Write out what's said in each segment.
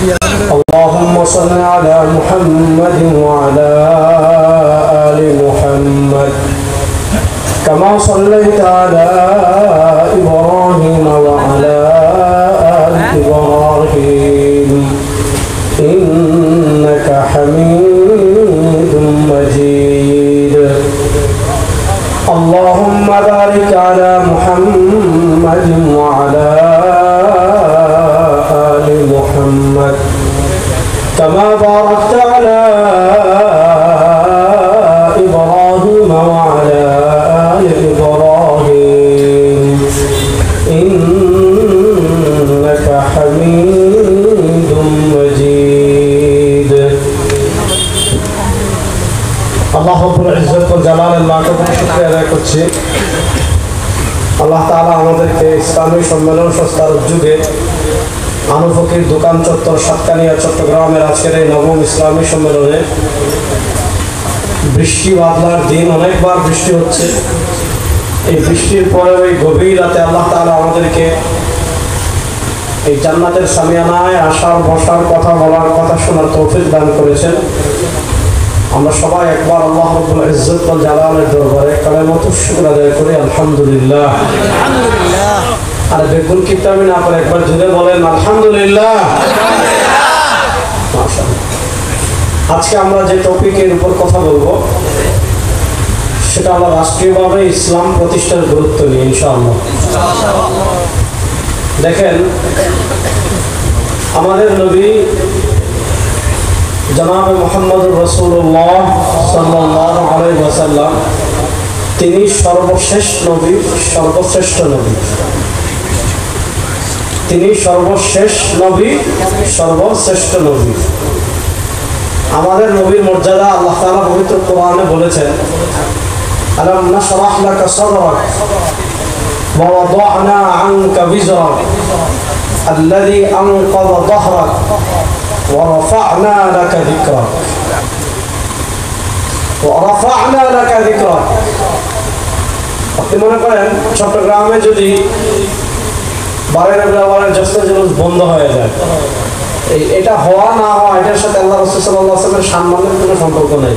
اللهم صل على محمد وعلى آل محمد كما صليت على إبراهيم وعلى آل إبراهيم إنك حميد مجيد اللهم بارك على محمد وعلى آل محمد كما باركت على إبراهيم وعلى آل إبراهيم إنك حميد مجيد الله رب العزة والجلال المعتبر شكرا لكم আল্লাহ তাআলা আমাদেরকে ইসলামী সম্মেলন সংস্থার উদ্যোগে আনুফকির দোকান চত্বর সাতকানিয়া চট্টগ্রামের আজকের এই নবম ইসলামী সম্মেলনে বৃষ্টি বাদলার দিন, অনেকবার বৃষ্টি হচ্ছে। এই বৃষ্টির পরে ওই গভীর রাতে আল্লাহ তাআলা আমাদেরকে এই জান্নাতের সামিয়ানায় আসার বসার কথা বলার কথা শোনার তৌফিক দান করেছেন। আমরা সবাই একবার আল্লাহ রাব্বুল ইজ্জত ওয়াল জালালের দরবারে কালেমাতুশ শুকর আদায় করি আলহামদুলিল্লাহ। আলহামদুলিল্লাহ। আর বেগুন কিতাবে না করে একবার জুড়ে বলেন আলহামদুলিল্লাহ। মাশাআল্লাহ। আজকে আমরা যে টপিকের উপর কথা বলবো সেটা হলো রাষ্ট্রীয়ভাবে ইসলাম প্রতিষ্ঠার গুরুত্ব নিয়ে ইনশাআল্লাহ। দেখেন, আমাদের নবী জনাব মুহাম্মদুর রাসূলুল্লাহ সাল্লাল্লাহু আলাইহি ওয়াসাল্লাম তিনি সর্বশেষ নবী, সর্বশ্রেষ্ঠ নবী। তিনি সর্বশেষ নবী, সর্বশ্রেষ্ঠ নবী। আমাদের নবীর মর্যাদা আল্লাহ তাআলা পবিত্র কোরআনে বলেছেন, আলাম নাশরাহ লাকা সাদরাক ওয়া ওয়াদা'না আনকা বিজরাক আল্লাযী আনকাযা যাহরাক ورفعنا لك ذكرك ورفعنا لك ذكرك। আপনি মনে করেন চট্টগ্রামে যদি বারের জশ্নে জুলুস বন্ধ হয়ে যায়, এটা হওয়া না হওয়া এটার সাথে আল্লাহ রাসূল সাল্লাল্লাহু আলাইহি ওয়াসাল্লামের সম্মানের কোনো সম্পর্ক নেই।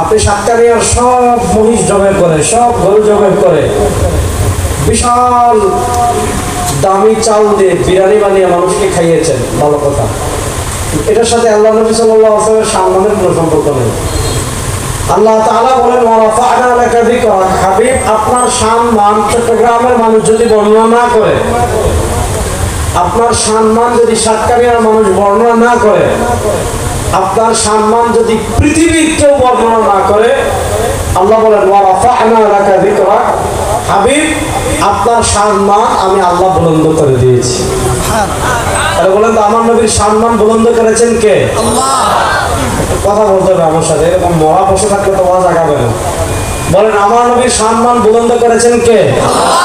আপনি সাতকানিয়ার সব মহিষ জবাই করে, সব গরু জবাই করে, বিশাল দামি চাল দিয়ে বিরিয়ানি বানিয়ে মানুষকে খাইয়েছেন, ভালো কথা। এটার সাথে আল্লাহ নবী সাল্লাল্লাহু আলাইহি ওয়াসাল্লামের সম্মানের কোনো সম্পর্ক নেই। আল্লাহ তাআলা বলেন ওয়া রাফা'না লাকা যিকরাক, হাবিব আপনার সম্মান চট্টগ্রামের মানুষ যদি বর্ণনা না করে, আপনার সম্মান যদি সাতকানিয়ার মানুষ বর্ণনা না করে, আপনার সম্মান যদি পৃথিবীর কেউ বর্ণনা না করে, আল্লাহ বলেন ওয়া রাফা'না লাকা যিকরাক, হাবিব আপনার সম্মান আমি আল্লাহ বুলন্দ করে দিয়েছি। তাহলে বলেন তো আমার নবীর সম্মান বুলন্দ করেছেন কে? আল্লাহ। কথা বলতে হবে আমার সাথে, এরকম মরা বসে থাকলে তো ওয়াজ আগাবে না। বলেন আমার নবীর সম্মান বুলন্দ করেছেন কে? আল্লাহ।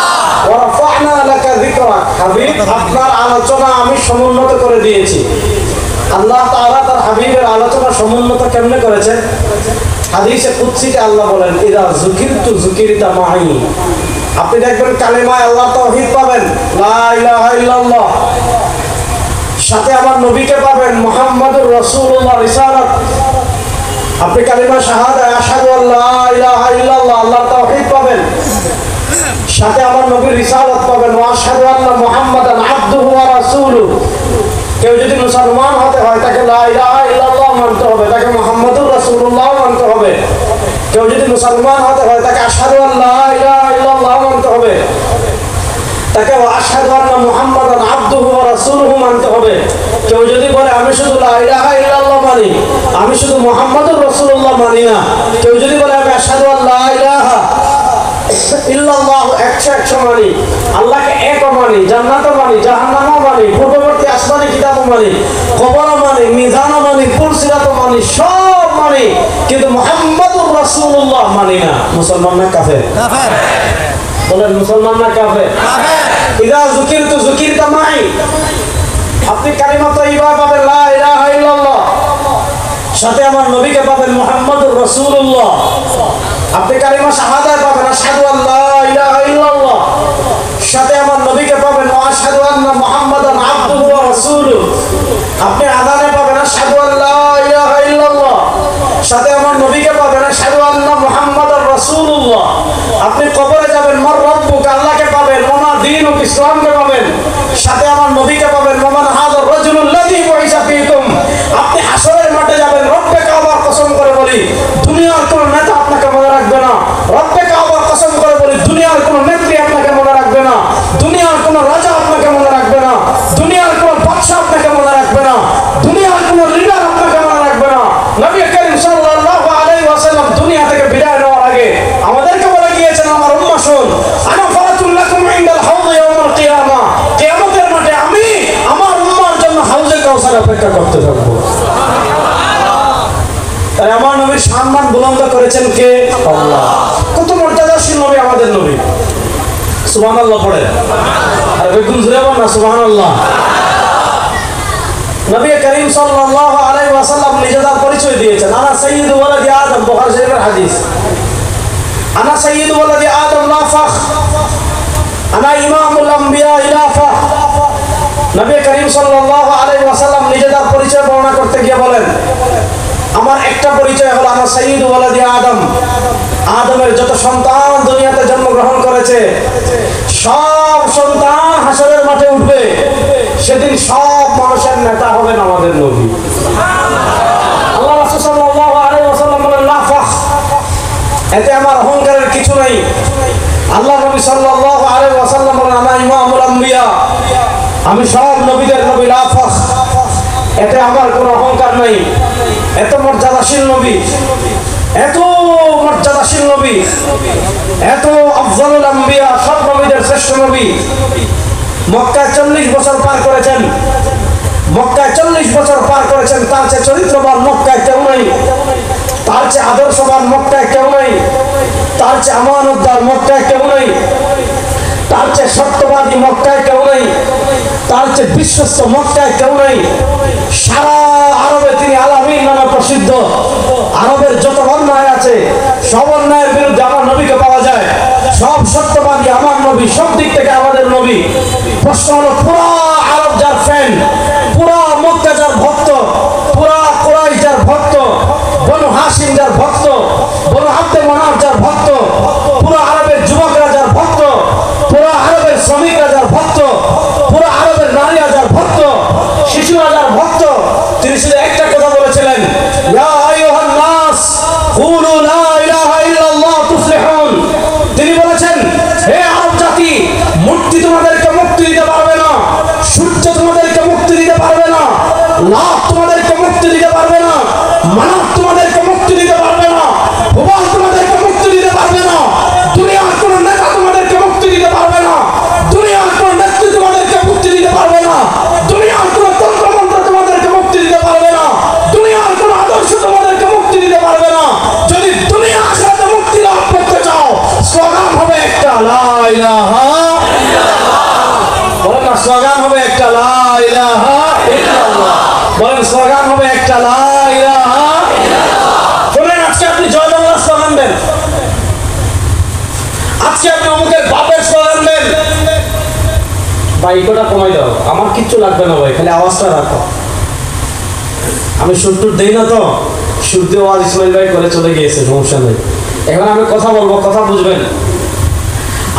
ওয়া রাফা'না লাকা যিকরাক, হাবিব আপনার আলোচনা আমি সমুন্নত করে দিয়েছি। আল্লাহ তাআলা তার হাবিবের আলোচনা সমুন্নত কেমনে করেছেন? হাদিসে কুদসিতে আল্লাহ বলেন ইযা যুকিরতু যুকিরতা মাই। আপনি দেখবেন কালেমায় আল্লাহ তাওহীদ পাবেন, লা ইলাহা ইল্লাল্লাহ, সাথে আমার নবীকে পাবেন মুহাম্মাদুর রাসূলুল্লাহ রিসালাত। আপনি কালেমা শাহাদা আশহাদু আল্লা ইলাহা ইল্লাল্লাহ, আল্লাহ তাওহীদ পাবেন, সাথে আমার নবীর রিসালাত পাবেন, ওয়া আশহাদু আন্না মুহাম্মাদান আবদুহু ওয়া রাসূলুহু। কেউ যদি মুসলমান হতে হয় তাকে লা ইলাহা ইল্লাল্লাহ মানতে হবে, তাকে মুহাম্মাদুর রাসূলুল্লাহ মানতে হবে। কেউ যদি মুসলমান হতে হয় তাকে আশহাদু আল্লা ইলাহা ইল্লাল্লাহ মানতে হবে, তাকে আশহাদু আন্না মুহাম্মাদান আবদুহু ওয়া রাসূলুহু মানতে হবে। কেউ যদি বলে আমি শুধু লা ইলাহা ইল্লাল্লাহ মানি, আমি শুধু মুহাম্মাদুর রাসূলুল্লাহ মানি না, কেউ যদি বলে আমি আশহাদু আল্লা ইলাহা ইল্লাল্লাহ 100 মানি, আল্লাহকে একও মানি, জান্নাতও মানি, জাহান্নামও মানি, পূর্ববর্তী আসমানি কিতাবও মানি, কবরও মানি, মিজানও মানি, পুলসিরাতও মানি, সব মানি, কিন্তু মুহাম্মাদুর রাসূলুল্লাহ মানি না। মুসলমান না কাফের? কাফের। বলেন মুসলমান না কাফের? কাফের। ইযা যুকিরতু যুকিরতা মাই, আপনি কালিমা তাইয়্যিবা পাবেন লা ইলাহা ইল্লাল্লাহ, সাথে আমার নবীকে পাবেন মুহাম্মাদুর রাসূলুল্লাহ। আপনি কালিমা শাহাদাত পাবেন আশহাদু আল্লা ইলাহা ইল্লাল্লাহ, সাথে আমার নবীকে পাবেন ওয়া আশহাদু আন্না মুহাম্মাদান আবদুহু ওয়া রাসূলুহু। আপনি আযানে পাবেন আশহাদু আল্লা ইলাহা ইল্লাল্লাহ, সাথে আমার নবীকে পাবেন আশহাদু আন্না মুহাম্মাদুর রাসূলুল্লাহ। আপনি কবরে যাবেন মার রব্বুকা, আল্লাহকে পাবেন, ওমা দীনুক, ইসলামকে পাবেন, সাথে আমার নবীকে পাবেন, ওমান হাযার রাজুলুল্লাযী বুইসা ফীকুম। আপনি হাসরের মাঠে যাবেন, রব্বে কাবার কসম করে বলি দুনিয়ার কোন নেতা আপনাকে মনে রাখবে না, রব্বে কাবার কসম করে বলি দুনিয়ার কোন নেত্রী আপনাকে মনে রাখবে না, দুনিয়ার কোন রাজা আপনাকে মনে রাখবে না, দুনিয়ার কোন বাদশা আপনাকে মনে রাখবে না, দুনিয়ার কোন লিডার আপনাকে মনে রাখবে না। নবী করিম সাল্লাল্লাহু আলাইহি ওয়াসাল্লাম দুনিয়া থেকে বিদায় নেওয়ার আগে আমাদেরকে বলে গিয়েছেন, আমার উম্মাহ শুন, আনা ফারাতুল লাকুম ইনদাল হাউয ইয়াউমাল কিয়ামা, কিয়ামতের মাঠে আমি আমার উম্মাহর জন্য হাউজে কাউসার অপেক্ষা করতে থাকব। তাই আমার নবীর সম্মান বুলন্দ করেছেন কে? আল্লাহ। কত মর্যাদাশীল নবী আমাদের নবী, সুবহানাল্লাহ পড়ে আর বেগুন জুড়ে বল না সুবহানাল্লাহ। নবী করিম সাল্লাল্লাহু আলাইহি ওয়াসাল্লাম নিজে তার পরিচয় দিয়েছেন, আনা সাইয়্যিদু ওয়ালাদি আদম, বুখারী শরীফের হাদিস, আনা সাইয়্যিদু ওয়ালাদি আদম লা ফাখ, আনা ইমামুল আম্বিয়া লা ফাখ। নবী করিম সাল্লাল্লাহু আলাইহি ওয়াসাল্লাম নিজে তার পরিচয় বর্ণনা করতে গিয়ে বলেন, আমার একটা পরিচয় হলো আনা সাইয়্যিদু ওয়ালাদি আদম, আদমের যত সন্তান দুনিয়াতে জন্মগ্রহণ করেছে সব সন্তান হাসরের মাঠে উঠবে, সেদিন সব মানুষের নেতা হবেন আমাদের নবী। আল্লাহ রাসূল সাল্লাল্লাহু আলাইহি ওয়াসাল্লাম বলেন লা ফাখ, এতে আমার অহংকারের কিছু নাই। আল্লাহ নবী সাল্লাল্লাহু আলাইহি ওয়াসাল্লাম বলেন আনা ইমামুল আম্বিয়া, আমি সব নবীদের নবী, লা ফাখ, এতে আমার কোনো অহংকার নাই। এত মর্যাদাশীল নবী, এত মর্যাদাশীল নবী, এত আফজালুল আম্বিয়া, সব নবীদের শ্রেষ্ঠ নবী। মক্কায় 40 বছর পার করেছেন, মক্কায় 40 বছর পার করেছেন, তার চেয়ে চরিত্রবান মক্কায় কেউ নেই, তার চেয়ে আদর্শবান মক্কায় কেউ নেই, তার চেয়ে আমানতদার মক্কায় কেউ নেই, তার চেয়ে সত্যবাদী মক্কায় কেউ নেই, তার চেয়ে বিশ্বস্ত মক্কায় কেউ নেই। সারা আরবে তিনি আলামিন নামে প্রসিদ্ধ। আরবের যত অন্যায় আছে সব অন্যায়ের বিরুদ্ধে আমার নবীকে পাওয়া যায়, সব সত্যবাদী আমার নবী, সব দিক থেকে আমাদের নবী। প্রশ্ন হলো, পুরা আরব যার ফ্যান, পুরা মক্কা যার ভক্ত, পুরা কুরাইশ যার ভক্ত, বনু হাশিম যার ভক্ত, বনু আব্দে মানাফ যার ভক্ত, পুরা আরবের যুবকরা যার ভক্ত, পুরা আরবের শ্রমিকরা যার ভক্ত, পুরা আরবের নারীরা যার ভক্ত, শিশুরা যার ভক্ত, তিনি শুধু একটা কথা বলেছিলেন, ইয়া আইয়ুহান নাস কুলু লা ইলাহা ইল্লাল্লাহ তুফলিহুন। তিনি বলেছেন, হে আরব জাতি, মূর্তি তোমাদেরকে মুক্তি দিতে পারবে না, সূর্য তোমাদেরকে মুক্তি দিতে পারবে না, লাত তোমাদেরকে মুক্তি দিতে পারবে না, মানাত তোমাদেরকে মুক্তি দিতে পারবে না, হুবাল তোমাদেরকে মুক্তি দিতে পারবে না, দুনিয়ার কোন নেতা তোমাদেরকে মুক্তি দিতে পারবে না, দুনিয়ার কোন নেত্রী তোমাদেরকে মুক্তি দিতে পারবে না, দুনিয়ার কোন তন্ত্রমন্ত্র তোমাদেরকে মুক্তি দিতে পারবে না, দুনিয়ার কোন আদর্শ তোমাদেরকে মুক্তি দিতে পারবে না। যদি দুনিয়া আখিরাতে মুক্তি লাভ করতে চাও, স্লোগান হবে একটা, লা ইলাহা ইল্লাল্লাহ। বলেন না, স্লোগান হবে একটা, লা ইলাহা ইল্লাল্লাহ। বলেন, স্লোগান হবে একটা, লা ইলাহা ইল্লাল্লাহ। শুনেন, আজকে আপনি জয় বাংলা স্লোগান দেন, আজকে আপনি অমুকের বাপের স্লোগান দেন, ভাই ইকোটা কমাই দাও, আমার কিচ্ছু লাগবে না ভাই, খালি আওয়াজটা রাখো। আমি সুর দেই না তো, সুর দিয়ে আওয়াজ ইসমাইল ভাই করে চলে গিয়েছে, সমস্যা নেই। এখন আমি কথা বলবো, কথা বুঝবেন।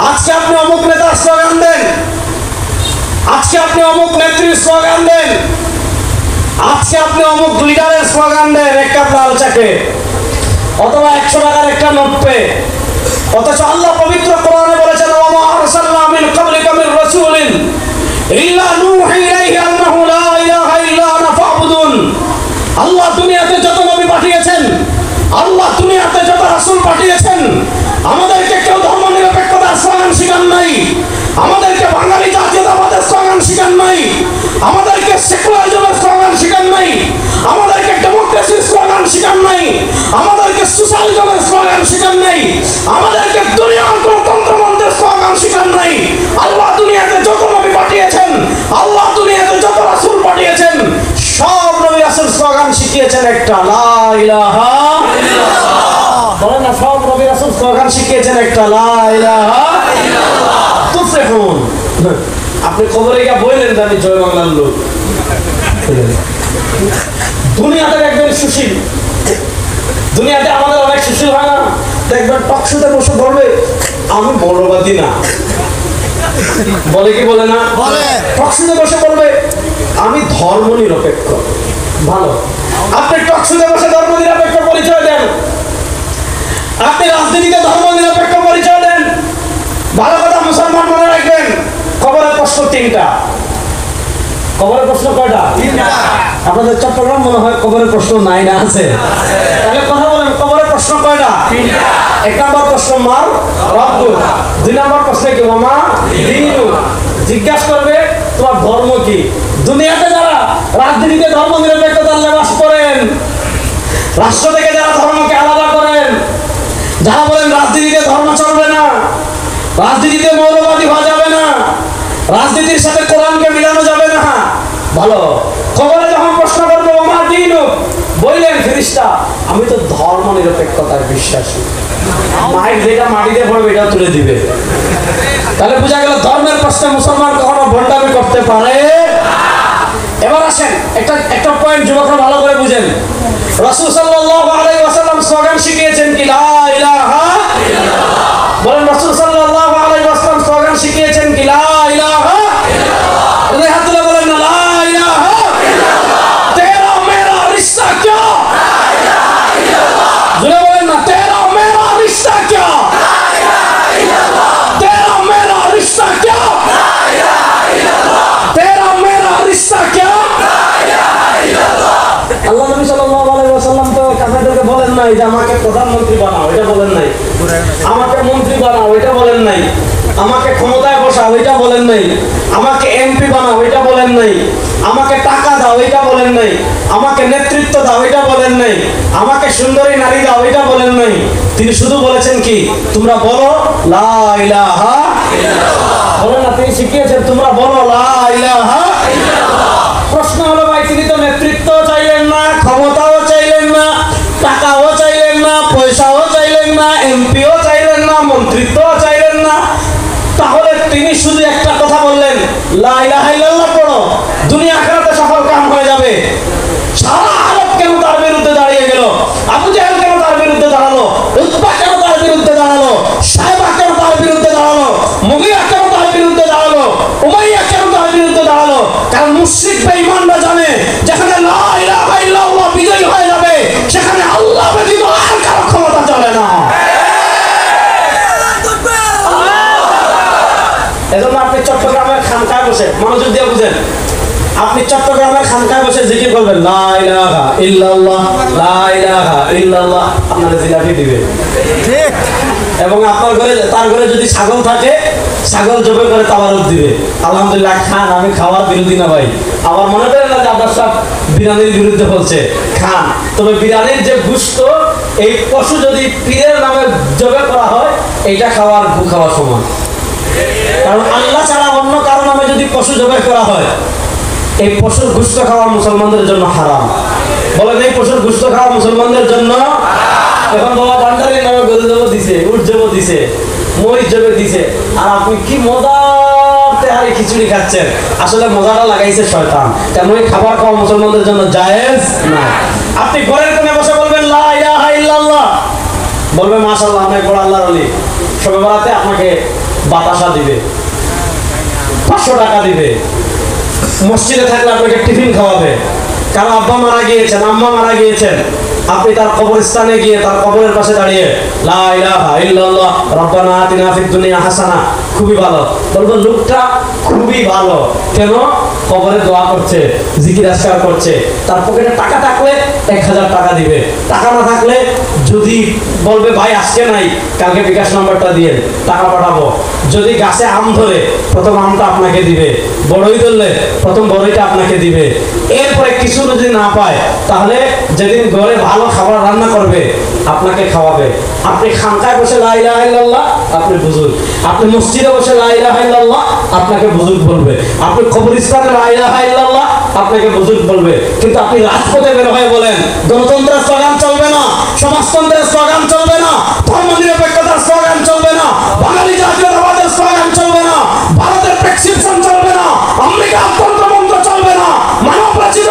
আজকে আপনি অমুক নেতার স্লোগান দেন, আজকে আপনি অমুক নেত্রীর স্লোগান দেন, আজকে আপনি অমুক লিডারের স্লোগান দেন, এক কাপ লাল চাকে অথবা 100 টাকার একটা নোট পে, অথচ আল্লাহ পবিত্র কোরআনে বলেছেন, ওয়া মা আরসালনা মিন ক্বাবলিকা মির রাসূলিন ইল্লা নূহি ইলাইহি আন্নাহু লা ইলাহা ইল্লা আনা ফা'বুদুন। আল্লাহ দুনিয়াতে যত নবী পাঠিয়েছেন, আল্লাহ দুনিয়াতে যত রাসূল পাঠিয়েছেন, আমাদেরকে কেউ ধর্মনিরপেক্ষতার স্লোগান শিখান নাই, আমাদেরকে বাঙালি জাতীয়তাবাদের স্লোগান শিখান নাই, আমাদেরকে সেকুলারিজমের স্লোগান শিখান নাই, আমাদেরকে ডেমোক্রেসির স্লোগান শিখান নাই, আমাদেরকে সোশ্যালিজমের স্লোগান শিখান নাই, আমাদেরকে দুনিয়ার কোন তন্ত্রমন্ত্রের স্লোগান শিখান নাই। আল্লাহ দুনিয়াতে যত নবী পাঠিয়েছেন, আল্লাহ দুনিয়াতে যত রাসূল পাঠিয়েছেন, সব নবী রাসূল স্লোগান শিখিয়েছেন একটা, লা ইলাহা ইল্লাল্লাহ। বলেন না, সব নবী রাসূল স্লোগান শিখিয়েছেন একটা, লা ইলাহা ইল্লাল্লাহ তুফলিহুন। আপনি খবরে গিয়ে বললেন, জানি জয় বাংলার লোক, দুনিয়াতে দেখবেন সুশীল, দুনিয়াতে আমাদের অনেক সুশীল হয় না, দেখবেন টকশোতে বসে বলবে আমি মৌলবাদী না, বলে কি বলে না? টকশোতে বসে বলবে আমি ধর্ম নিরপেক্ষ। ভালো, আপনি টকশোতে বসে ধর্ম নিরপেক্ষ পরিচয় দেন, আপনি রাজনীতিতে ধর্ম নিরপেক্ষ পরিচয় দেন। ভালো কথা মুসলমান মনে রাখবেন, কবরের প্রশ্ন 3টা। কবরের প্রশ্ন কয়টা? 3টা। আপনাদের চট্টগ্রাম মনে হয় কবরের প্রশ্ন নাই না আছে? তাহলে কথা বলেন, কবরের প্রশ্ন কয়টা? 3টা। 1 নম্বর প্রশ্ন মার রব্বুক, 2 নম্বর প্রশ্ন কি মামা দীনু, জিজ্ঞাসা করবে তোমার ধর্ম কি। দুনিয়াতে যারা রাজনীতিতে ধর্ম নিরপেক্ষতার লেবাস করেন, রাষ্ট্র থেকে যারা ধর্মকে আলাদা করেন, যারা বলেন রাজনীতিতে ধর্ম চলবে না, রাজনীতিতে মৌলবাদী হওয়া যাবে না, রাজনীতির সাথে কোরআনকে মিলানো যাবে না, ভালো, কবরে যখন প্রশ্ন করবো আমার দিন বললেন ফেরেশতা আমি তো ধর্ম নিরপেক্ষতার বিশ্বাসী, মাইক যেটা মাটিতে পড়বে এটা তুলে দিবে। তাহলে বোঝা গেল ধর্মের প্রশ্নে মুসলমান কখনো ভণ্ডামি করতে পারে। এবার আসেন একটা পয়েন্ট যুবকরা ভালো করে বুঝেন। রাসূল সাল্লাল্লাহু আলাইহি ওয়াসাল্লাম স্লোগান শিখিয়েছেন কি লা ইলাহা ইল্লাল্লাহ, বলেন রাসূল সাল্লাল্লাহু আলাইহি ওয়াসাল্লাম স্লোগান শিখিয়েছেন কি লা ইলাহা ইল্লাল্লাহ, এই হাত তুলে বলেন না লা ইলাহা ইল্লাল্লাহ, তেরা মেরা রিশতা ক্যা, লা ইলাহা ইল্লাল্লাহ, জোরে বলেন না তেরা মেরা রিশতা ক্যা, লা ইলাহা ইল্লাল্লাহ, তেরা মেরা রিশতা ক্যা, লা ইলাহা ইল্লাল্লাহ, তেরা মেরা রিশতা ক্যা, লা ইলাহা ইল্লাল্লাহ। আল্লাহ নবী সাল্লাল্লাহু আলাইহি ওয়াসাল্লাম তো কাফেরদেরকে বলেন নাই যে আমাকে প্রধানমন্ত্রী বানাও, এটা বলেন নাই, আমাকে মন্ত্রী বানাও, এটা বলেন নাই, আমাকে ক্ষমতায় বসাও, এটা বলেন নাই, আমাকে এমপি বানাও, এটা বলেন নাই, আমাকে টাকা দাও, এটা বলেন নাই, আমাকে নেতৃত্ব দাও, এটা বলেন নাই, আমাকে সুন্দরী নারী দাও, এটা বলেন নাই। তিনি শুধু বলেছেন কি তোমরা বলো লা ইলাহা ইল্লাল্লাহ, বলেন না, তিনি শিখিয়েছেন তোমরা বলো লা ইলাহা ইল্লাল্লাহ। প্রশ্ন হলো ভাই তিনি তো নেতৃত্ব চাইলেন না, ক্ষমতাও চাইলেন না, টাকাও চাইলেন না, পয়সাও চাইলেন না, এমপিও চাইলেন না, মন্ত্রিত্বও চাইলেন না, তাহলে তিনি শুধু একটা কথা বললেন লা ইলাহা ইল্লাল্লাহ পড়ো, দুনিয়া আখিরাতে সফল কাম হয়ে যাবে। সারা আরব কেন তার বিরুদ্ধে দাঁড়িয়ে গেল? আবু জাহেল কেন তার বিরুদ্ধে দাঁড়ালো? উতবা কেন তার বিরুদ্ধে দাঁড়ালো? সাইবা কেন তার বিরুদ্ধে দাঁড়ালো? মুগিরা কেন তার বিরুদ্ধে দাঁড়ালো? উমাইয়া কেন তার বিরুদ্ধে দাঁড়ালো? কারণ মুশরিক বেঈমানরা জানে যেখানে লা ইলাহা ইল্লাল্লাহ বিজয়ী হয়ে যাবে সেখানে আল্লাহ ব্যতীত আর কারো ক্ষমতা চলে না। এজন্য আপনি চট্টগ্রামের খানকায় বসে মনোযোগ দিয়ে বুঝেন, আপনি চট্টগ্রামের খানকায় বসে জিকির করবেন লা ইলাহা ইল্লাল্লাহ, লা ইলাহা ইল্লাল্লাহ, আপনারা জিলাপি দিবে। এবং আপনার ঘরে তার ঘরে যদি ছাগল থাকে ছাগল জবে করে তাবারুক দিবে। আলহামদুলিল্লাহ খান, আমি খাওয়ার বিরোধী না ভাই, আমার মনে করেন না যে আদার সব বিরিয়ানির বিরুদ্ধে বলছে, খান, তবে বিরিয়ানির যে গোশত এই পশু যদি পীরের নামে জবে করা হয় এইটা খাওয়ার গু খাওয়ার সমান। কারণ আল্লাহ ছাড়া অন্য কারো নামে যদি পশু জবে করা হয় এই পশুর গোশত খাওয়া মুসলমানদের জন্য হারাম। বলেন এই পশুর গোশত খাওয়া মুসলমানদের জন্য। এখন বাবা ভান্ডারের নামে গরু জব দিছে, উট জব দিছে, মরিচ জবে দিছে, আর আপনি কি মজার তেহারি খিচুড়ি খাচ্ছেন। আসলে মজাটা লাগাইছে শয়তান, কেন এই খাবার খাওয়া মুসলমানদের জন্য জায়েজ না। আপনি ঘরের কোণে বসে বলবেন লা ইলাহা ইল্লাল্লাহ, বলবে মাশাআল্লাহ অনেক বড় আল্লাহর ওলি, সবে বেড়াতে আপনাকে বাতাসা দিবে, 500 টাকা দিবে, মসজিদে থাকলে আপনাকে টিফিন খাওয়াবে। কারণ আব্বা মারা গিয়েছেন, আম্মা মারা গিয়েছেন, আপনি তার কবরস্থানে গিয়ে তার কবরের পাশে দাঁড়িয়ে লা ইলাহা ইল্লাল্লাহ রব্বানা আতিনা ফিদ দুনিয়া হাসানা, খুবই ভালো। বলবো লোকটা খুবই ভালো, কেন? কবরে দোয়া করছে, জিকির আজকার করছে, তার পকেটে টাকা থাকলে 1000 টাকা দিবে, টাকা না থাকলে যদি বলবে ভাই আজকে নাই কালকে বিকাশ নাম্বারটা দিয়ে টাকা পাঠাবো। যদি গাছে আম ধরে প্রথম আমটা আপনাকে দিবে, বড়ই ধরলে প্রথম বড়ইটা আপনাকে দিবে। এরপরে কিছু যদি না পায় তাহলে যেদিন ঘরে ভালো খাবার রান্না করবে আপনাকে খাওয়াবে। আপনি খানকায় বসে লা ইলাহা ইল্লাল্লাহ আপনি বুজুর্গ, আপনি মসজিদে বসে লা ইলাহা ইল্লাল্লাহ আপনাকে বুজুর্গ বলবে, আপনি কবরস্থানে লা ইলাহা ইল্লাল্লাহ আপনাকে বুজুর্গ বলবে। কিন্তু আপনি রাজপথে বের হয়ে বলেন গণতন্ত্রের স্লোগান চলবে না, সমাজতন্ত্রের স্লোগান চলবে না, ধর্মনিরপেক্ষতার স্লোগান চলবে না, বাঙালি জাতীয়তাবাদের স্লোগান চলবে না, ভারতের প্রেসক্রিপশন চলবে না, আমেরিকা তন্ত্রমন্ত্র চলবে না, মানব রচিত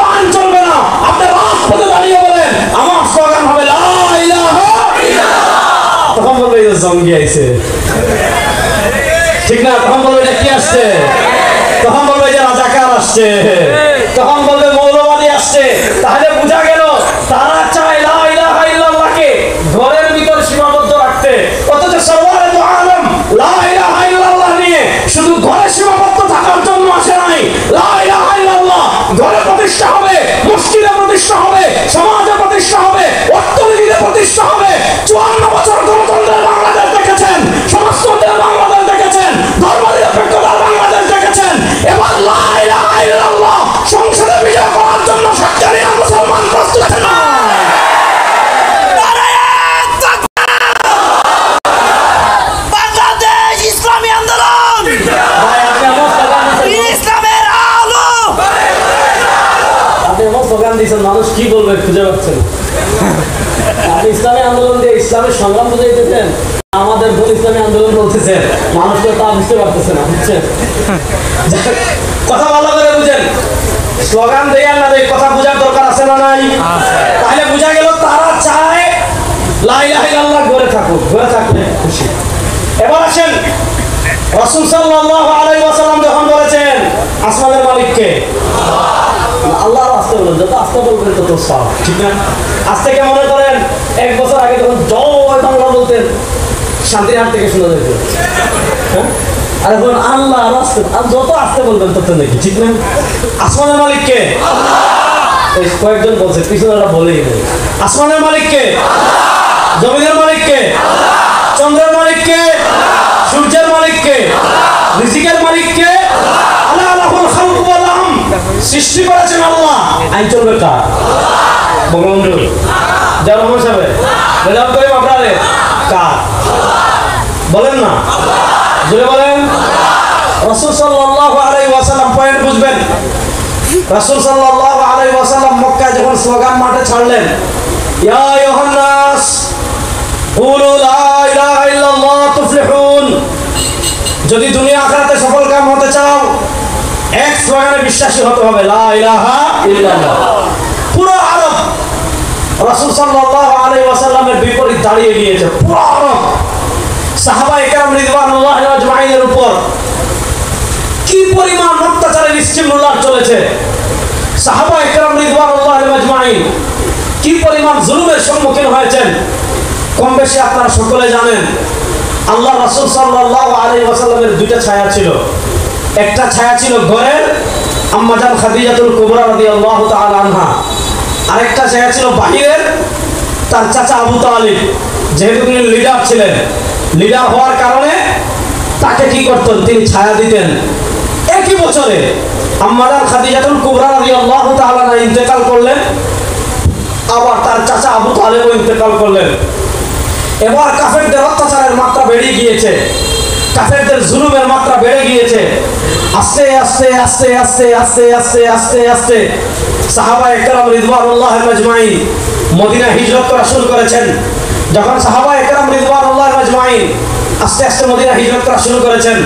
জঙ্গি আইছে, ঠিক না? তখন বলবে এটা কি আসছে, তখন বলবে যে রাজাকার আসছে, তখন বলবে মৌলবাদী আসছে। তাহলে বোঝা গেল তারা চায় লা ইলাহা ইল্লাল্লাহকে ঘরের ভিতর সীমাবদ্ধ রাখতে, অথচ সরওয়ারে দু আলম লা ইলাহা ইল্লাল্লাহ নিয়ে শুধু ঘরে সীমাবদ্ধ থাকার জন্য আসে নাই। লা ইলাহা ইল্লাল্লাহ ঘরে প্রতিষ্ঠা হবে, মসজিদে প্রতিষ্ঠা হবে, সমাজে প্রতিষ্ঠা হবে, অর্থনীতিতে প্রতিষ্ঠা হবে। 54 বছর গণতন্ত্রের বাংলাদেশ দেখেছেন, সমাজতন্ত্রের বাংলাদেশ দেখেছেন, ধর্মনিরপেক্ষতার বাংলাদেশ দেখেছেন। এবার লা ইলাহা ইল্লাল্লাহ সংসদে বিজয় করার জন্য সরকারি মুসলমান প্রস্তুত না। বাংলাদেশ ইসলামী আন্দোলন, ইসলামের আলো। আপনি এমন স্লোগান দিয়েছেন, মানুষ কি বলবে খুঁজে পাচ্ছেন। আপনি ইসলামী আন্দোলন দিয়ে ইসলামের সংগ্রাম বুঝাইতেছেন, আমাদের ভুল ইসলামী আন্দোলন বলতেছেন, মানুষ তো তা বুঝতে পারতেছে না। বুঝছেন, কথা ভালো করে বুঝেন। স্লোগান দেয়া না দেয়, কথা বোঝার দরকার আছে না নাই? তাহলে বোঝা গেল তারা চায় লা ইলাহা ইল্লাল্লাহ ঘরে থাকুক, ঘরে থাকলে খুশি। এবার আসেন, রাসূল সাল্লাল্লাহু আলাইহি ওয়াসাল্লাম যখন বলেছেন আসমানের মালিককে, আল্লাহর আস্তে বলেন, যত আস্তে বলবেন তত সওয়াব, ঠিক না? আজ থেকে মনে করেন 1 বছর আগে যখন জয় বাংলা বলতেন শান্তির হাট থেকে শোনা যেত, আর এখন আল্লাহর আস্তে, আর যত আস্তে বলবেন তত নাকি, ঠিক না? আসমানের মালিককে এই কয়েকজন বলছে, পিছনেরা বলেই নেই। আসমানের মালিককে, জমিনের মালিককে, চন্দ্রের মালিককে, সূর্যের মালিককে, রিজিকের মালিককে, আলা লাহুল খালকু ওয়াল আমর, সৃষ্টি করেছেন আল্লাহ। আইন চলবে কার? বঙ্গবন্ধু যার রহমান সাহেব রেজাল্ট করিম আপনারে কার? বলেন না, জোরে বলেন। রাসূল সাল্লাল্লাহু আলাইহি ওয়াসাল্লাম পয়েন্ট বুঝবেন। রাসূল সাল্লাল্লাহু আলাইহি ওয়াসাল্লাম মক্কায় যখন স্লোগান মাঠে ছাড়লেন, ইয়া আইয়ুহান নাস কুলু লা ইলাহা ইল্লাল্লাহ তুফলিহুন, যদি দুনিয়া আখিরাতে সফল কাম হতে চাও এক স্লোগানে বিশ্বাসী হতে হবে, লা ইলাহা ইল্লাল্লাহ। পুরো আরব রাসূল সাল্লাল্লাহু আলাইহি ওয়াসাল্লামের বিপরীত দাঁড়িয়ে গিয়েছে। পুরো আরব সাহাবায়ে কেরাম রিদওয়ানুল্লাহি আজমাইনের উপর কি পরিমাণ অত্যাচারের ইস্তিমরুল্লাহ চলেছে। সাহাবায়ে কেরাম রিদওয়ানুল্লাহি আজমাইন কি পরিমাণ জুলুমের সম্মুখীন হয়েছেন কম বেশি আপনারা সকলে জানেন। আল্লাহ রাসূল সাল্লাল্লাহু আলাইহি ওয়াসাল্লামের দুইটা ছায়া ছিল। একটা ছায়া ছিল ঘরের আম্মা জান খাদিজাতুল কুবরা রাদিয়াল্লাহু তাআলা আনহা, আরেকটা ছায়া ছিল বাহিরের তার চাচা আবু তালিব। যেহেতু তিনি লিডার ছিলেন, লিডার হওয়ার কারণে তাকে কি করতেন, তিনি ছায়া দিতেন। একই বছরে আম্মা জান খাদিজাতুল কুবরা রাদিয়াল্লাহু তাআলা ইন্তেকাল করলেন, আবার তার চাচা আবু তালিবও ইন্তেকাল করলেন। এবার কাফেরদের অত্যাচারের মাত্রা বেড়ে গিয়েছে, কাফেরদের জুলুমের মাত্রা বেড়ে গিয়েছে। আস্তে আস্তে আস্তে আস্তে আস্তে আস্তে আস্তে আস্তে সাহাবায়ে কেরাম রিদওয়ানুল্লাহি আজমাইন মদিনা হিজরত করা শুরু করেছেন। যখন সাহাবায়ে কেরাম রিদওয়ানুল্লাহি আজমাইন আস্তে আস্তে মদিনা হিজরত করা শুরু করেছেন,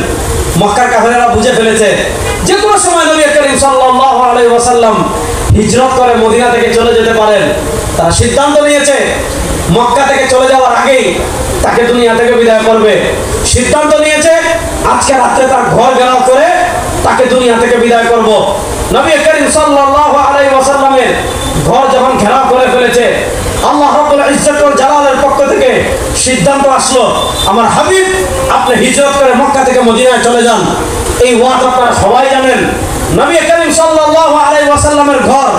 মক্কার কাফেরেরা বুঝে ফেলেছে যে কোনো সময় নবী করিম সাল্লাল্লাহু আলাইহি ওয়াসাল্লাম হিজরত করে মদিনা থেকে চলে যেতে পারেন। তারা সিদ্ধান্ত নিয়েছে মক্কা থেকে চলে যাওয়ার আগেই তাকে দুনিয়া থেকে বিদায় করবে। সিদ্ধান্ত নিয়েছে আজকে রাত্রে তার ঘর ঘেরাও করে তাকে দুনিয়া থেকে বিদায় করব। নবী করিম সাল্লাল্লাহু আলাইহি ওয়াসাল্লামের ঘর যখন ঘেরাও করে ফেলেছে, আল্লাহ রাব্বুল ইজ্জত ওয়াল জালালের পক্ষ থেকে সিদ্ধান্ত আসলো, আমার হাবিব আপনি হিজরত করে মক্কা থেকে মদিনায় চলে যান। এই ওয়াদ আপনারা সবাই জানেন। নবী করিম সাল্লাল্লাহু আলাইহি ওয়াসাল্লামের ঘর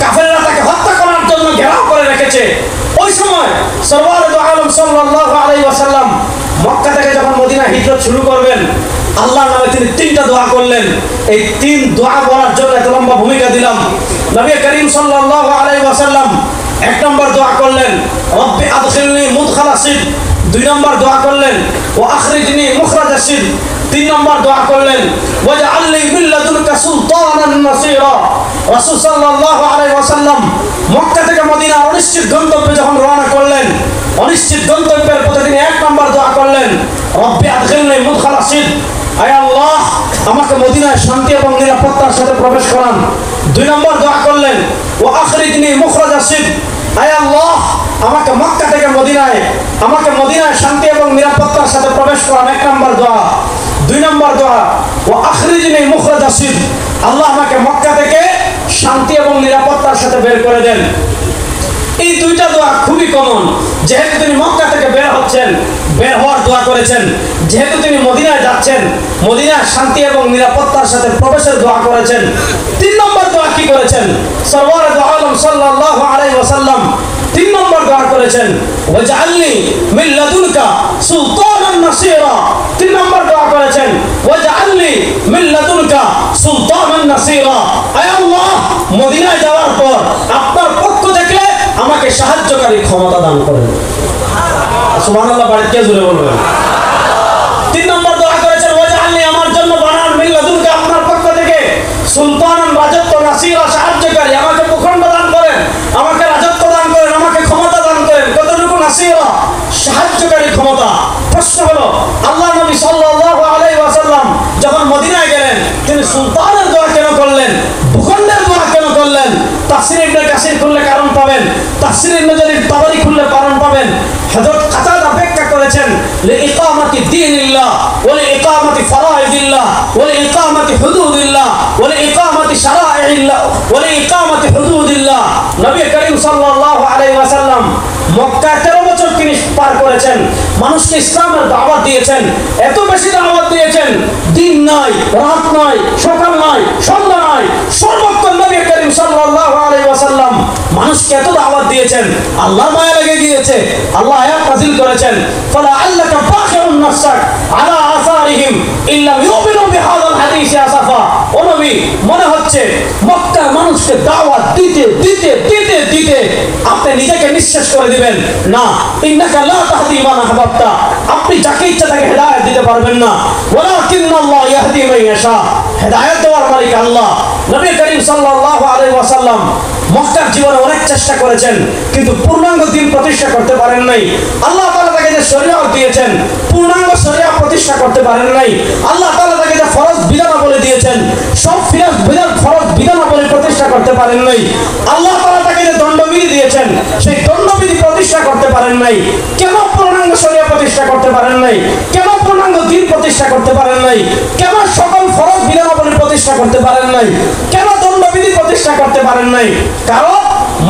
কাফেররা তাকে হত্যা করার জন্য ঘেরাও করে রেখেছে। ওই সময় সরওয়ারে দু আলম সাল্লাল্লাহু আলাইহি ওয়াসাল্লাম মক্কা থেকে যখন মদিনা হিজরত শুরু করবেন, আল্লাহর নামে তিনি 3টা দোয়া করলেন। এই 3 দোয়া বলার জন্য এত লম্বা ভূমিকা দিলাম। নবী করিম সাল্লাল্লাহু আলাইহি ওয়াসাল্লাম 1 নম্বর দোয়া করলেন, রব্বি আদখিলনি মুদখালা সিদক। 2 নম্বর দোয়া করলেন, ওয়া আখরিজনি মুখরাজা সিদক। 3 নম্বর দোয়া করলেন, ওয়াজআলনি মিন লাদুনকা সুলতানান নাসীরা। রাসূল সাল্লাল্লাহু আলাইহি ওয়াসাল্লাম মক্কা থেকে মদিনা অনিশ্চিত গন্তব্যে যখন রওনা করলেন, অনিশ্চিত গন্তব্যের পথে তিনি 1 নম্বর দোয়া করলেন, রব্বি আদখিলনি মুদখালা সিদক। আয় আল্লাহ আমাকে মদিনায় শান্তি এবং নিরাপত্তার সাথে প্রবেশ করান। 2 নম্বর দোয়া করলেন, ওয়া আখরিজনি মুখরাজা সিদক। আয় আল্লাহ, আমাকে মক্কা থেকে মদিনায় শান্তি এবং নিরাপত্তার সাথে প্রবেশ করান। 1 নম্বর দোয়া। 2 নম্বর দোয়া, ও আখরিজনি মুখরাজা সিদ, আল্লাহ আমাকে মক্কা থেকে শান্তি এবং নিরাপত্তার সাথে বের করে দেন। এই দুইটা দোয়া খুবই কমন। যেহেতু তিনি মক্কা থেকে বের হওয়ার দোয়া করেছেন, যেহেতু তিনি মদিনায় যাচ্ছেন, মদিনায় শান্তি এবং নিরাপত্তার সাথে প্রবেশের দোয়া করেছেন। 3 নম্বর দোয়া কি করেছেন? সরওয়ারে দু আলম সাল্লাল্লাহু আলাইহি ওয়াসাল্লাম 3 নম্বর দোয়া করেছেন, ওয়াজআলনি মিন লাদুনকা সুলতানান নাসীরা। 3 নম্বর দোয়া করেছেন, ওয়াজআলনি মিন লাদুনকা সুলতানান নাসীরা। আয় আল্লাহ, মদিনায় যাওয়ার পর আপনার পক্ষ থেকে আমাকে সাহায্যকারী ক্ষমতা দান করেন। সুবহানাল্লাহ, বাড়িতে জোরে বলবেন। 3 নম্বর দোয়া করেছেন, ওয়াজআলনি, আমার জন্য বানান, মিন লাদুনকা, আপনার পক্ষ থেকে সুলতানান, রাজত্ব, নাসীরা, সাহায্যকারী, আমাকে ভূখণ্ড দান করেন, আমাকে রাজত্ব দান করেন, আমাকে ক্ষমতা দান করেন। কতটুকু? নাসীরা, সাহায্যকারী ক্ষমতা। প্রশ্ন হলো, আল্লাহ নবী সাল্লাল্লাহু আলাইহি ওয়াসাল্লাম যখন মদিনায় গেলেন, তিনি সুলতানের দোয়া কেন করলেন? ভূখণ্ডের দোয়া কেন করলেন? তাফসীর ইবনে কাসির খুললে কারণ পাবেন, তাফসীর ইবনে জারীর তাবারী খুললে কারণ পাবেন। হযরত কাতাদা ব্যাখ্যা করেছেন, লিইকামাতি দীনিল্লাহ ওয়া লিইকামাতি ফারাইদিল্লাহ ওয়া লিইকামাতি হুদুদিল্লাহ ওয়া লিইকামাতি শারাইল্লাহ ওয়া লিইকামাতি হুদুদিল্লাহ। নবী করিম সাল্লাল্লাহু আলাইহি ওয়াসাল্লাম মক্কা 13 বছর তিনি পার করেছেন, মানুষকে ইসলামের দাওয়াত দিয়েছেন, এত বেশি দাওয়াত দিয়েছেন, দিন নাই, রাত নাই, সকাল নাই, সন্ধ্যা নাই, সর্বক্ষণ নবী করিম সাল্লাল্লাহু আলাইহি ওয়াসাল্লাম মানুষকে এত দাওয়াত দিয়েছেন, আল্লাহর মায়া লেগে গিয়েছে। আল্লাহ আয়াত নাযিল করেছেন, ফালা আল্লাকা বাখিরুন নাফসাক আলা আসারিহিম ইল্লাম ইউমিনু বিহাযাল হাদিসি আসাফা। ও নবী, মনে হচ্ছে মক্কার মানুষকে দাওয়াত দিতে দিতে দিতে দিতে আপনি নিজেকে নিঃশেষ করে দিবেন। না, ইন্নাকা লা তাহদি মান আহবাবতা, আপনি যাকে ইচ্ছা তাকে হেদায়েত দিতে পারবেন না। ওয়ালাকিন্নাল্লাহ ইয়াহদি মান ইয়াশা, হেদায়েত দেওয়ার মালিক আল্লাহ। নবী করিম সাল্লাল্লাহু আলাইহি ওয়াসাল্লাম মক্কার জীবনে অনেক চেষ্টা করেছেন, কিন্তু পূর্ণাঙ্গ দিন প্রতিষ্ঠা করতে পারেন নাই। আল্লাহ তাআলা তাকে যে শরীয়ত দিয়েছেন, পূর্ণাঙ্গ শরীয়ত প্রতিষ্ঠা করতে পারেন নাই। আল্লাহ তাআলা তাকে যে ফরজ বিধানাবলী দিয়েছেন, সব ফরজ বিধানাবলী প্রতিষ্ঠা করতে পারেন নাই। আল্লাহ তাআলা তাকে যে দণ্ডবিধি দিয়েছেন, সেই দণ্ডবিধি প্রতিষ্ঠা করতে পারেন নাই। কেন পূর্ণাঙ্গ শরীয়ত প্রতিষ্ঠা করতে পারেন নাই? কেন পূর্ণাঙ্গ দিন প্রতিষ্ঠা করতে পারেন নাই? কেন সকল ফরজ বিধানাবলী প্রতিষ্ঠা করতে পারেন নাই? কেন দণ্ডবিধি প্রতিষ্ঠা করতে পারেন নাই? কারণ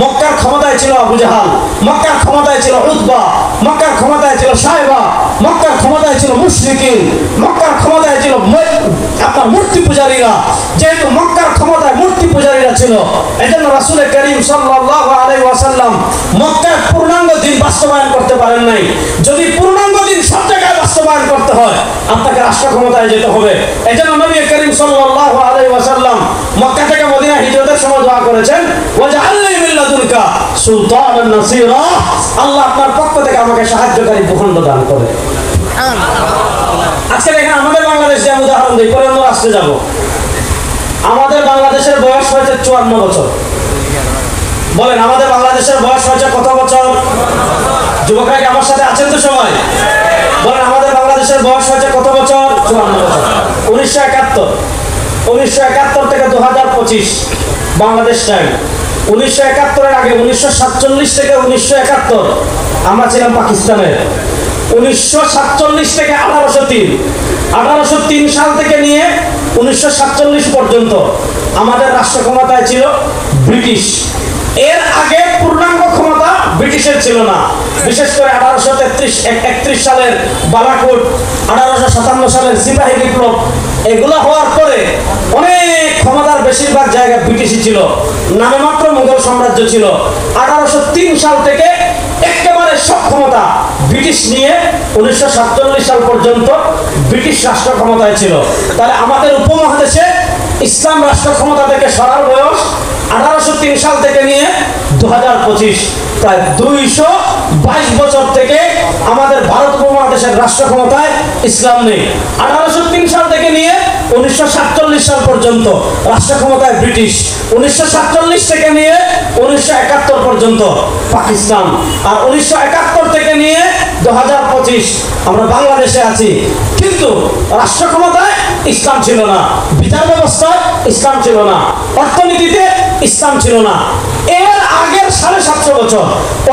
মক্কার ক্ষমতায় ছিল আবু জাহাল, মক্কার ক্ষমতায় ছিল উতবা, মক্কার ক্ষমতায় ছিল সাইবা, মক্কার ক্ষমতায় ছিল মুশরিকিন, মক্কার ক্ষমতায় ছিল আপনার মূর্তি পূজারীরা। যেহেতু মক্কার ক্ষমতায় মূর্তি পূজারীরা ছিল, এজন্য রাসূল করিম সাল্লাল্লাহু আলাইহি ওয়াসাল্লাম মক্কার পূর্ণাঙ্গ দিন বাস্তবায়ন করতে পারেন নাই। যদি পূর্ণাঙ্গ দিন সব জায়গায় বাস্তবায়ন করতে হয়, আপনাকে রাষ্ট্র ক্ষমতায় যেতে হবে। এজন্য নবী করিম সাল্লাল্লাহু আলাইহি ওয়াসাল্লাম মক্কা থেকে মদিনা হিজরতের সময় দোয়া করেছেন, ওয়াজআলনি মিন লাদুনকা সুলতানান নাসীরা, আল্লাহ আপনার পক্ষ থেকে আমাকে সাহায্যকারী ভূখণ্ড দান করে। আজকে দেখেন, আমাদের বাংলাদেশে আমি উদাহরণ দিই, পরে অন্য রাষ্ট্রে যাব। আমাদের বাংলাদেশের বয়স হয়েছে 54 বছর। বলেন, আমাদের বাংলাদেশের বয়স হয়েছে কত বছর? যুবকরা কি আমার সাথে আছেন তো সবাই? বলেন, আমাদের বাংলাদেশের বয়স হয়েছে কত বছর? 54 বছর। 1971 থেকে 2025 বাংলাদেশ টাইম। 1971-এর আগে 1947 থেকে 1971 আমরা ছিলাম পাকিস্তানের। 1947 থেকে 1803 সাল থেকে নিয়ে 1947 পর্যন্ত আমাদের রাষ্ট্র ক্ষমতায় ছিল ব্রিটিশ। এর আগে পূর্ণাঙ্গ ক্ষমতা ব্রিটিশের ছিল না। বিশেষ করে 1831 সালের বালাকোট, 1857 সালের সিপাহী বিপ্লব, এগুলো হওয়ার পরে অনেক ক্ষমতার বেশিরভাগ জায়গা ব্রিটিশই ছিল, নামে মাত্র মুঘল সাম্রাজ্য ছিল। 1803 সাল থেকে একেবারে সব ক্ষমতা ব্রিটিশ নিয়ে 1947 সাল পর্যন্ত ব্রিটিশ রাষ্ট্র ক্ষমতায় ছিল। তাহলে আমাদের উপমহাদেশে ইসলাম রাষ্ট্র ক্ষমতা থেকে সরার বয়স 1803 সাল থেকে নিয়ে 2025, প্রায় 222 বছর থেকে আমাদের ভারত উপমহাদেশের রাষ্ট্র ক্ষমতায় ইসলাম নেই। 1803 সাল থেকে নিয়ে 1947 সাল পর্যন্ত রাষ্ট্র ক্ষমতায় ব্রিটিশ। 1947 থেকে নিয়ে 1971 পর্যন্ত পাকিস্তান। আর 1971 থেকে নিয়ে 2025 আমরা বাংলাদেশে আছি। কিন্তু রাষ্ট্র ক্ষমতায় ইসলাম ছিল না, বিচার ব্যবস্থায় ইসলাম ছিল না, অর্থনীতিতে ইসলাম ছিল না। এর আগের 750 বছর,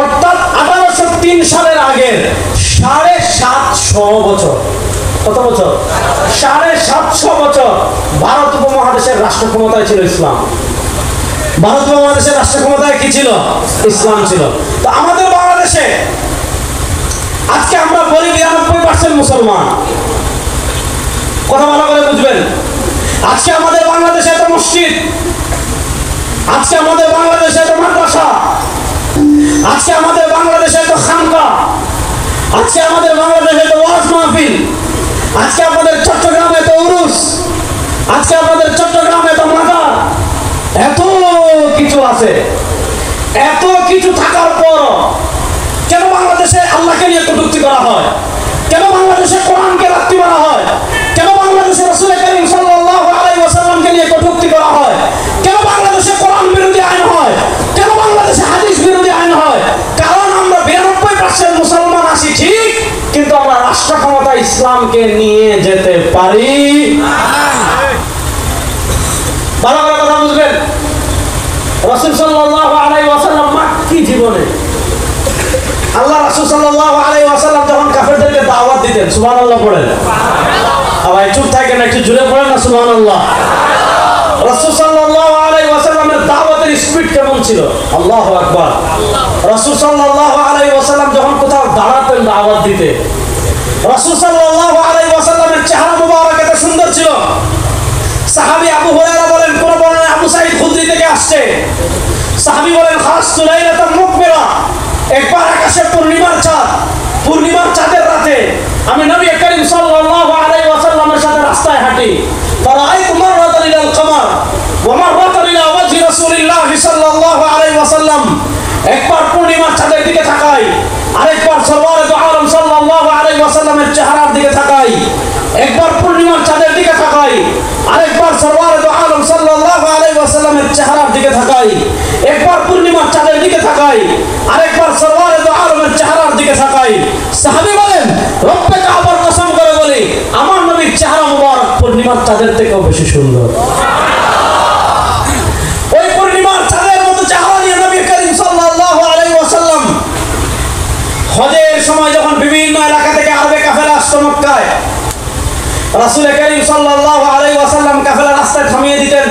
অর্থাৎ 1803 সালের আগের 750 বছর। কত বছর? 750 বছর ভারত উপমহাদেশের রাষ্ট্র ক্ষমতায় ছিল ইসলাম। ভারত উপমহাদেশের রাষ্ট্র ক্ষমতায় কি ছিল? ইসলাম ছিল। তো আমাদের বাংলাদেশে আজকে আমরা বলি 92% মুসলমান। কথা ভালো করে বুঝবেন। আজকে আমাদের বাংলাদেশে এত মসজিদ, আজকে আমাদের বাংলাদেশে এত মাদ্রাসা, আজকে আমাদের বাংলাদেশে এত খানকা, আজকে আমাদের বাংলাদেশে এত ওয়াজ মাহফিল, আজকে আমাদের চট্টগ্রামে এত উরুস, আজকে আমাদের চট্টগ্রামে এত মাজার, এত কিছু আছে। এত কিছু থাকার পর কেন বাংলাদেশে আল্লাহকে নিয়ে কটূক্তি করা হয়? কেন বাংলাদেশে কোরআনকে রাখতে বলা হয়? কেন বাংলাদেশে রাসূল করিম সাল্লাল্লাহু আলাইহি ওয়াসাল্লামকে নিয়ে কটূক্তি করা হয়? কেন বাংলাদেশে কোরআন বিরোধী আইন হয়? কেন বাংলাদেশে হাদিস বিরোধী আইন হয়? কারণ আমরা 92% মুসলমান আছি ঠিক, কিন্তু আমরা রাষ্ট্র ক্ষমতা ইসলামকে নিয়ে যেতে পারি না। ভালো করে কথা বুঝবেন। রাসূল সাল্লাল্লাহু আলাইহি ওয়াসাল্লাম মাক্কি জীবনে আল্লাহ রাসূল সাল্লাল্লাহু আলাইহি ওয়াসাল্লাম যখন কাফেরদেরকে দাওয়াত দিতেন, সুবহানাল্লাহ পড়েন। আবার চুপ থাকেন, একটু জোরে পড়েন না সুবহানাল্লাহ। রাসূল সাল্লাল্লাহু আলাইহি ওয়াসাল্লামের দাওয়াতের স্পিড কেমন ছিল? আল্লাহু আকবার। রাসূল সাল্লাল্লাহু আলাইহি ওয়াসাল্লাম যখন কোথাও দাঁড়াতেন দাওয়াত দিতে, রাসূল সাল্লাল্লাহু আলাইহি ওয়াসাল্লামের চেহারা মুবারক এত সুন্দর ছিল। সাহাবী আবু হুরায়রা বলেন, কোন বর্ণনায় আবু সাঈদ খুদরি থেকে আসছে, সাহাবী বলেন, খাসতু লাইলাতান মুকমিরা, একবার আকাশে পূর্ণিমার চাঁদ, পূর্ণিমার চাঁদের রাতে আমি নবী করিম সাল্লাল্লাহু আলাইহি ওয়াসাল্লামের সাথে রাস্তায় হাঁটি। ফারাআইতু মাররাতান ইলাল কমার ওয়া মাররাতান ইলা ওয়াজহি রাসূলিল্লাহ সাল্লাল্লাহু আলাইহি ওয়াসাল্লাম। একবার পূর্ণিমার চাঁদের দিকে তাকাই, আরেকবার সরওয়ারে দু আলম সাল্লাল্লাহু আলাইহি ওয়াসাল্লামের চেহারার দিকে তাকাই। একবার পূর্ণিমার চাঁদের দিকে তাকাই, আরেকবার সরওয়ারে দু আলম সাল্লাল্লাহু আলাইহি ওয়াসাল্লামের চেহারার দিকে তাকাই। একবার পূর্ণিমার চাঁদের দিকে তাকাই, আরেকবার সরওয়ারে দু আলমের চেহারার দিকে তাকাই। সাহাবী বলেন, রব্বে কাবার কসম করে বলি, আমার নবীর চেহারা মুবারক পূর্ণিমার চাঁদের থেকেও বেশি সুন্দর। ওই পূর্ণিমার চাঁদের মতো চেহারা নিয়ে নবী করিম সাল্লাল্লাহু আলাইহি ওয়াসাল্লাম হজের সময় যখন বিভিন্ন এলাকা থেকে আরবে কাফেলা আসতো মক্কায়, রাসূল করিম সাল্লাল্লাহু আলাইহি ওয়াসাল্লাম কাফেলা রাস্তায় থামিয়ে দিতেন।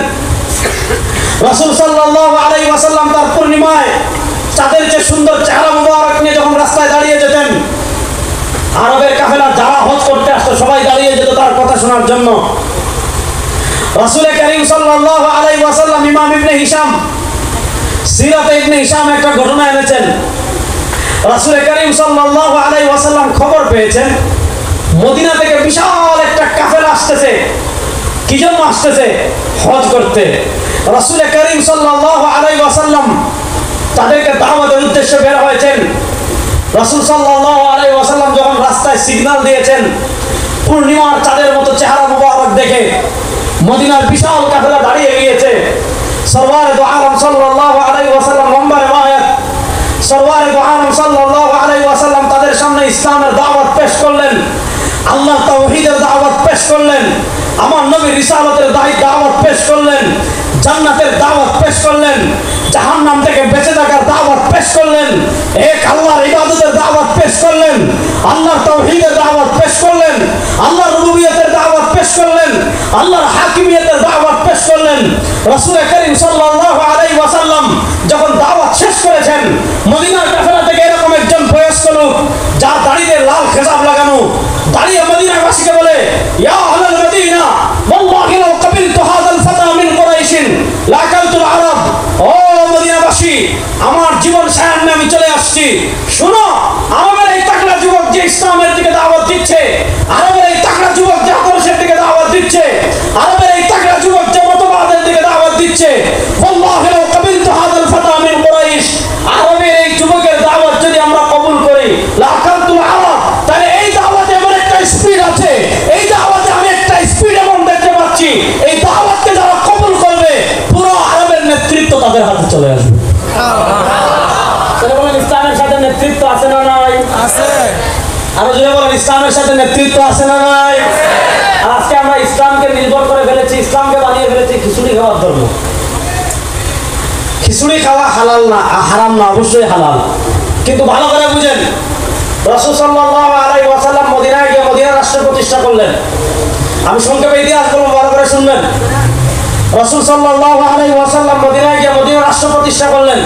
রাসূল সাল্লাল্লাহু আলাইহি ওয়াসাল্লাম তার পূর্ণিমায় চাঁদের যে সুন্দর চেহারা মুবারক নিয়ে যখন রাস্তায় দাঁড়িয়ে যেতেন, আরবের কাফেলা যারা হজ করতে আসতো সবাই দাঁড়িয়ে যেত তার কথা শোনার জন্য। রাসূল করিম সাল্লাল্লাহু আলাইহি ওয়াসাল্লাম ইমাম ইবনে হিশাম সিরাতে ইবনে হিশাম একটা ঘটনা এনেছেন। রাসূল করিম সাল্লাল্লাহু আলাইহি ওয়াসাল্লাম খবর পেয়েছেন মদিনা থেকে বিশাল একটা কাফেলা আসতেছে। কি জন্য আসতেছে? হজ করতে। রাসূল করিম সাল্লাল্লাহু আলাইহি ওয়াসাল্লাম তাদেরকে দাওয়াতের উদ্দেশ্যে বের হয়েছেন। রাসূল সাল্লাল্লাহু আলাইহি ওয়াসাল্লাম যখন রাস্তায় সিগন্যাল দিয়েছেন, পূর্ণিমার চাঁদের মতো চেহারা মুবারক দেখে মদিনার বিশাল কাফেলা দাঁড়িয়ে গিয়েছে। সরওয়ারে দু আলম সাল্লাল্লাহু আলাইহি ওয়াসাল্লাম, লম্বা রিওয়ায়াত, সরওয়ারে দু আলম সাল্লাল্লাহু আলাইহি ওয়াসাল্লাম তাদের সামনে ইসলামের দাওয়াত পেশ করলেন, আল্লাহ তাওহীদের দাওয়াত পেশ করলেন, আমার নবীর রিসালাতের দাওয়াত পেশ করলেন, জান্নাতের দাওয়াত পেশ করলেন, জাহান্নাম থেকে বেঁচে থাকার দাওয়াত পেশ করলেন, এক আল্লাহর ইবাদতের দাওয়াত পেশ করলেন, আল্লাহর তাওহীদের দাওয়াত পেশ করলেন, আল্লাহর রুবুবিয়তের দাওয়াত পেশ করলেন, আল্লাহর হাকিমিয়তের দাওয়াত পেশ করলেন। রাসূল করিম সাল্লাল্লাহু আলাইহি ওয়াসাল্লাম যখন দাওয়াত শেষ করেছেন, মদিনার কাফেলা থেকে এরকম একজন বয়স্ক লোক যার দাড়িতে লাল খেতাব লাগানো দাঁড়িয়ে মদিনাবাসীকে বলে, ইয়া আহলাল মদিনা ওয়াল্লাহি লাউ কাবিলতু হাযাল ফাতা মিন কুরাইশিন লাকালতুল আরব। ও মদিনাবাসী, আমার জীবন সায়ান্নে আমি চলে আসছি, শুনো, আরবের এই তাকড়া যুবক যে ইসলামের দিকে দাওয়াত দিচ্ছে, আরবের এই তাকড়া যুবক যে আদর্শের দিকে দাওয়াত দিচ্ছে, আরবের এই তাকড়া যুবক যে মতবাদের দিকে দাওয়াত দিচ্ছে, ওয়াল্লাহি লাউ কাবিলতু হাযাল ফাতা মিন কুরাইশ, আরবের এই যুবকের দাওয়াত যদি আমরা কবুল করি, লাকালতুল আরব, তাহলে এই দাওয়াতে এমন একটা স্পিড আছে, এই দাওয়াতে আমি একটা স্পিড এমন দেখতে পাচ্ছি, এই দাওয়াতকে যারা কবুল করবে পুরো আরবের নেতৃত্ব তাদের হাতে চলে আসবে। বলেন, ইসলামের সাথে নেতৃত্ব আছে না নাই? আছে। আরো যদি বলেন, ইসলামের সাথে নেতৃত্ব আছে না নাই? আর আজকে আমরা ইসলামকে নির্ভর করে ফেলেছি, ইসলামকে বানিয়ে ফেলেছি খিচুড়ি খাওয়ার ধর্ম। খিচুড়ি খাওয়া হালাল না, হারাম না, অবশ্যই হালাল। কিন্তু ভালো করে বুঝেন, রাসূল সাল্লাল্লাহু আলাইহি ওয়াসাল্লাম মদিনায় গিয়ে মদিনা রাষ্ট্র প্রতিষ্ঠা করলেন। আমি সংক্ষেপে ইতিহাস বলবো, ভালো করে শুনবেন। রাসূল সাল্লাল্লাহু আলাইহি ওয়াসাল্লাম মদিনায় গিয়ে মদিনা রাষ্ট্র প্রতিষ্ঠা করলেন।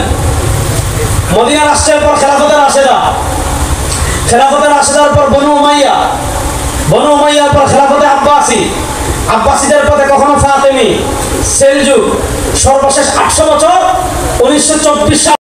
মদিনা রাষ্ট্রের পর খেলাফতের রাশেদা, খেলাফতের রাশেদার পর বনু উমাইয়া, বনু উমাইয়ার পর খেলাফতে আব্বাসী, আব্বাসীদের পথে কখনো ফাতেমি, সেলজুক, সর্বশেষ 800 বছর 1924 সাল